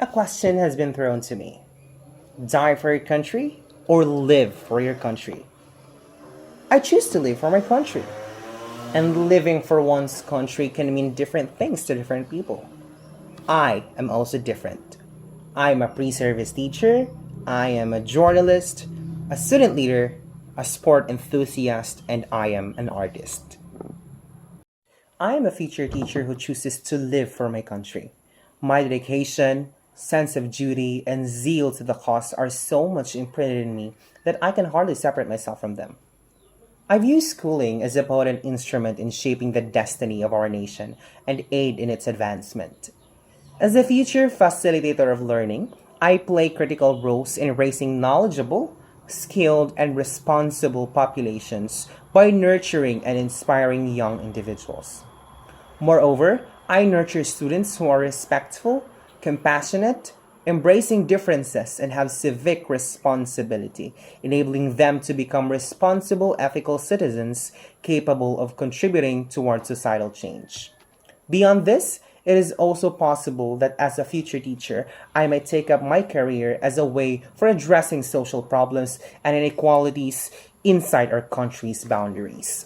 A question has been thrown to me: die for your country or live for your country? I choose to live for my country. And living for one's country can mean different things to different people. I am also different. I'm a pre service teacher, I am a journalist, a student leader, a sport enthusiast, and I am an artist. I am a future teacher who chooses to live for my country. My dedication, sense of duty, and zeal to the cause are so much imprinted in me that I can hardly separate myself from them. I view schooling as a potent instrument in shaping the destiny of our nation and aid in its advancement. As a future facilitator of learning, I play critical roles in raising knowledgeable, skilled, and responsible populations by nurturing and inspiring young individuals. Moreover, I nurture students who are respectful, compassionate, embracing differences, and have civic responsibility, enabling them to become responsible, ethical citizens capable of contributing toward societal change. Beyond this, it is also possible that as a future teacher, I might take up my career as a way for addressing social problems and inequalities inside our country's boundaries.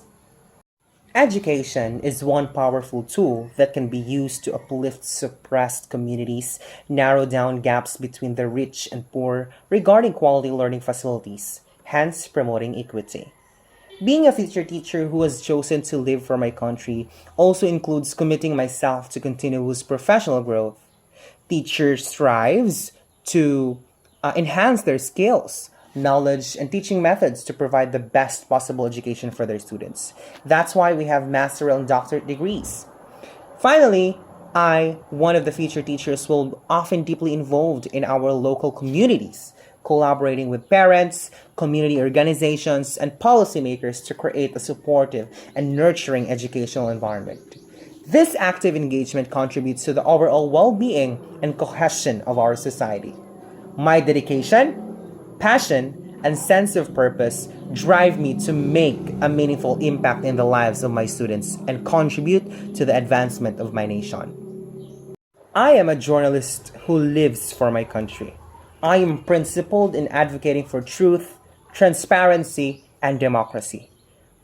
Education is one powerful tool that can be used to uplift suppressed communities, narrow down gaps between the rich and poor regarding quality learning facilities, hence promoting equity. Being a future teacher who has chosen to live for my country also includes committing myself to continuous professional growth. Teachers strives to enhance their skills, knowledge, and teaching methods to provide the best possible education for their students. That's why we have masterate and doctorate degrees. Finally, I, one of the future teachers, will often deeply involved in our local communities, collaborating with parents, community organizations, and policymakers to create a supportive and nurturing educational environment. This active engagement contributes to the overall well being and cohesion of our society. My dedication, passion, and sense of purpose drive me to make a meaningful impact in the lives of my students and contribute to the advancement of my nation. I am a journalist who lives for my country. I am principled in advocating for truth, transparency, and democracy.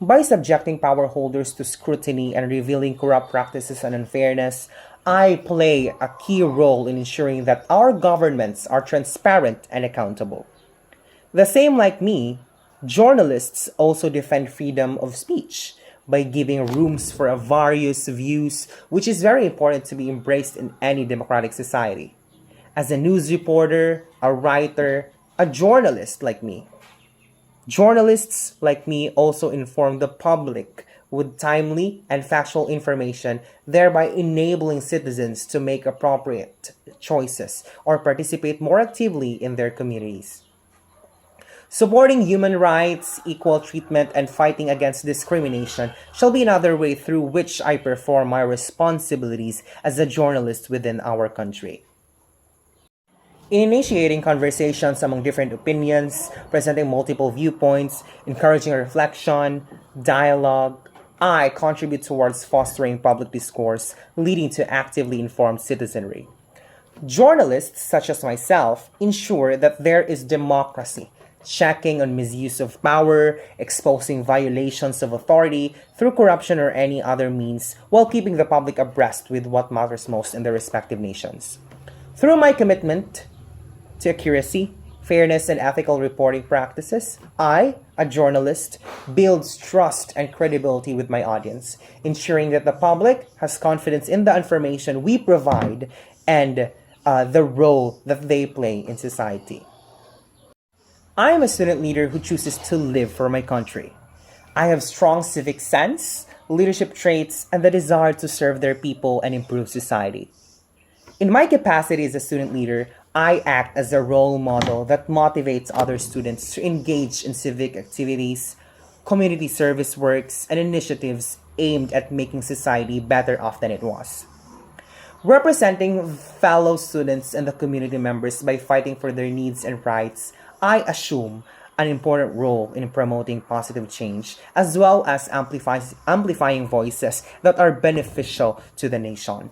By subjecting power holders to scrutiny and revealing corrupt practices and unfairness, I play a key role in ensuring that our governments are transparent and accountable. The same like me, journalists also defend freedom of speech by giving rooms for a various views, which is very important to be embraced in any democratic society. As a news reporter, a writer, a journalist like me, journalists like me also inform the public with timely and factual information, thereby enabling citizens to make appropriate choices or participate more actively in their communities. Supporting human rights, equal treatment, and fighting against discrimination shall be another way through which I perform my responsibilities as a journalist within our country. In initiating conversations among different opinions, presenting multiple viewpoints, encouraging reflection, dialogue, I contribute towards fostering public discourse, leading to actively informed citizenry. Journalists, such as myself, ensure that there is democracy, checking on misuse of power, exposing violations of authority through corruption or any other means, while keeping the public abreast with what matters most in their respective nations. Through my commitment to accuracy, fairness, and ethical reporting practices, I, a journalist, builds trust and credibility with my audience, ensuring that the public has confidence in the information we provide and the role that they play in society. I am a student leader who chooses to live for my country. I have strong civic sense, leadership traits, and the desire to serve their people and improve society. In my capacity as a student leader, I act as a role model that motivates other students to engage in civic activities, community service works, and initiatives aimed at making society better off than it was. Representing fellow students and the community members by fighting for their needs and rights, I assume an important role in promoting positive change as well as amplifying voices that are beneficial to the nation.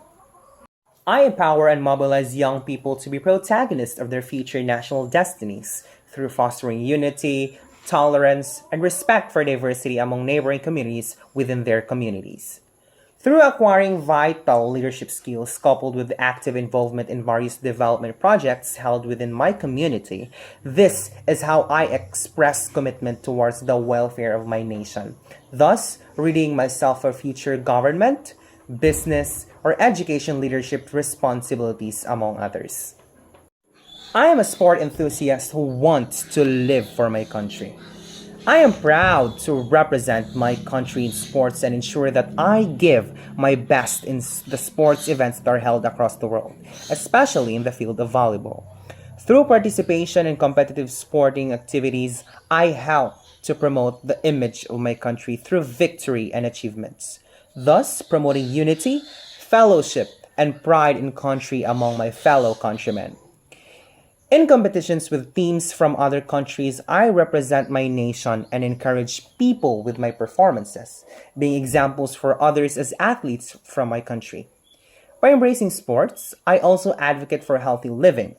I empower and mobilize young people to be protagonists of their future national destinies through fostering unity, tolerance, and respect for diversity among neighboring communities within their communities. Through acquiring vital leadership skills coupled with active involvement in various development projects held within my community, this is how I express commitment towards the welfare of my nation, thus readying myself for future government, business, or education leadership responsibilities, among others. I am a sport enthusiast who wants to live for my country. I am proud to represent my country in sports and ensure that I give my best in the sports events that are held across the world, especially in the field of volleyball. Through participation in competitive sporting activities, I help to promote the image of my country through victory and achievements, thus promoting unity, fellowship, and pride in country among my fellow countrymen. In competitions with teams from other countries, I represent my nation and encourage people with my performances, being examples for others as athletes from my country. By embracing sports, I also advocate for healthy living,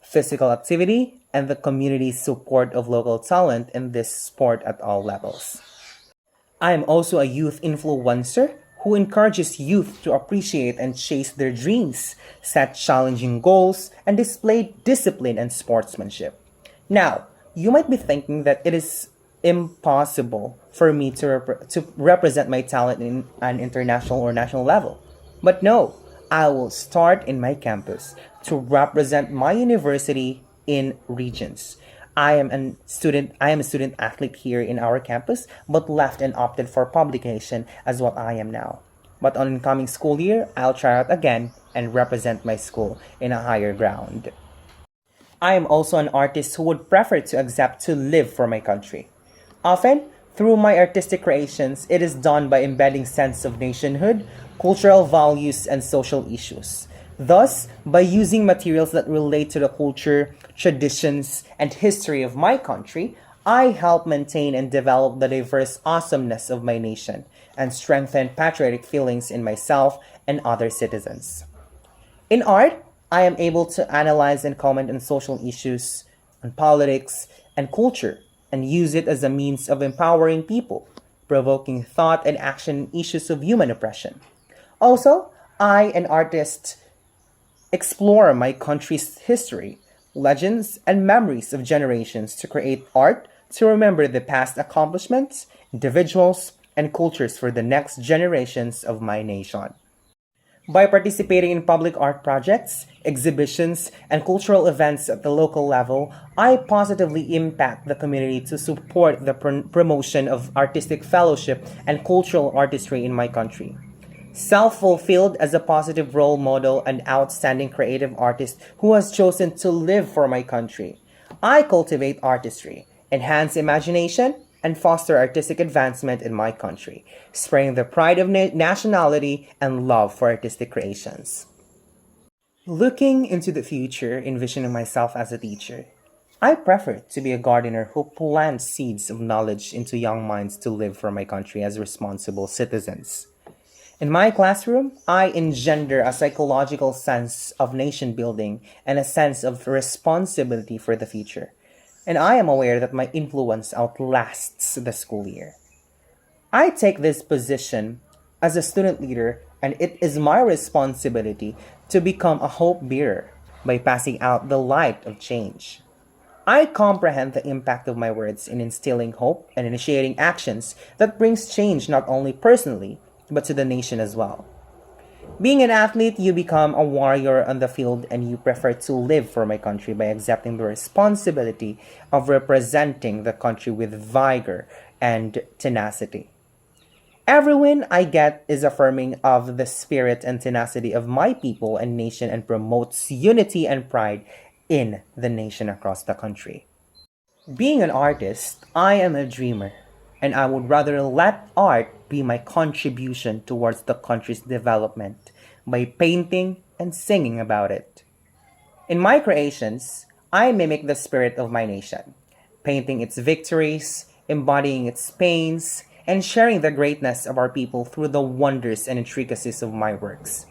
physical activity, and the community's support of local talent in this sport at all levels. I am also a youth influencer who encourages youth to appreciate and chase their dreams, set challenging goals, and display discipline and sportsmanship. Now, you might be thinking that it is impossible for me to represent my talent in an international or national level. But no, I will start in my campus to represent my university in regions. I am a student athlete here in our campus, but left and opted for publication as what I am now. But on incoming school year, I'll try out again and represent my school in a higher ground. I am also an artist who would prefer to accept to live for my country. Often, through my artistic creations, it is done by embedding sense of nationhood, cultural values, and social issues. Thus, by using materials that relate to the culture, traditions, and history of my country, I help maintain and develop the diverse awesomeness of my nation and strengthen patriotic feelings in myself and other citizens. In art, I am able to analyze and comment on social issues, on politics, and culture, and use it as a means of empowering people, provoking thought and action on issues of human oppression. Also, I, an artist, explore my country's history, legends, and memories of generations to create art to remember the past accomplishments, individuals, and cultures for the next generations of my nation. By participating in public art projects, exhibitions, and cultural events at the local level, I positively impact the community to support the promotion of artistic fellowship and cultural artistry in my country. Self fulfilled as a positive role model and outstanding creative artist who has chosen to live for my country, I cultivate artistry, enhance imagination, and foster artistic advancement in my country, spreading the pride of nationality and love for artistic creations. Looking into the future, envisioning myself as a teacher, I prefer to be a gardener who plants seeds of knowledge into young minds to live for my country as responsible citizens. In my classroom, I engender a psychological sense of nation building and a sense of responsibility for the future. And I am aware that my influence outlasts the school year. I take this position as a student leader, and it is my responsibility to become a hope bearer by passing out the light of change. I comprehend the impact of my words in instilling hope and initiating actions that brings change not only personally, but to the nation as well. Being an athlete, you become a warrior on the field and you prefer to live for my country by accepting the responsibility of representing the country with vigor and tenacity. Every win I get is affirming of the spirit and tenacity of my people and nation and promotes unity and pride in the nation across the country. Being an artist, I am a dreamer, and I would rather let art be my contribution towards the country's development by painting and singing about it. In my creations, I mimic the spirit of my nation, painting its victories, embodying its pains, and sharing the greatness of our people through the wonders and intricacies of my works.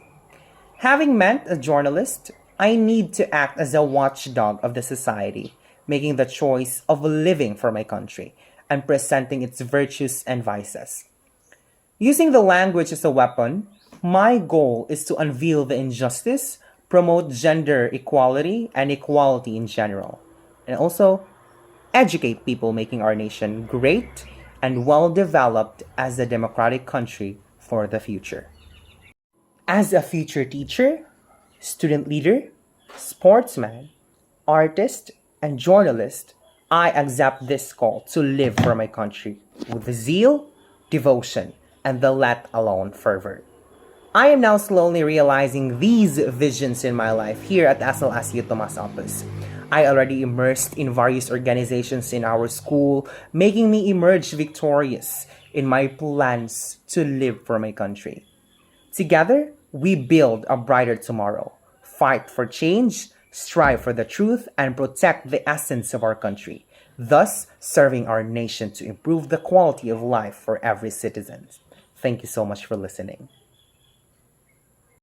Having meant a journalist, I need to act as a watchdog of the society, making the choice of living for my country and presenting its virtues and vices. Using the language as a weapon, my goal is to unveil the injustice, promote gender equality and equality in general, and also educate people, making our nation great and well developed as a democratic country for the future. As a future teacher, student leader, sportsman, artist, and journalist, I accept this call to live for my country with zeal, devotion, and the let alone fervor. I am now slowly realizing these visions in my life here at SLSU Tomas Opus. I already immersed in various organizations in our school, making me emerge victorious in my plans to live for my country. Together, we build a brighter tomorrow, fight for change, strive for the truth, and protect the essence of our country, thus serving our nation to improve the quality of life for every citizen. Thank you so much for listening.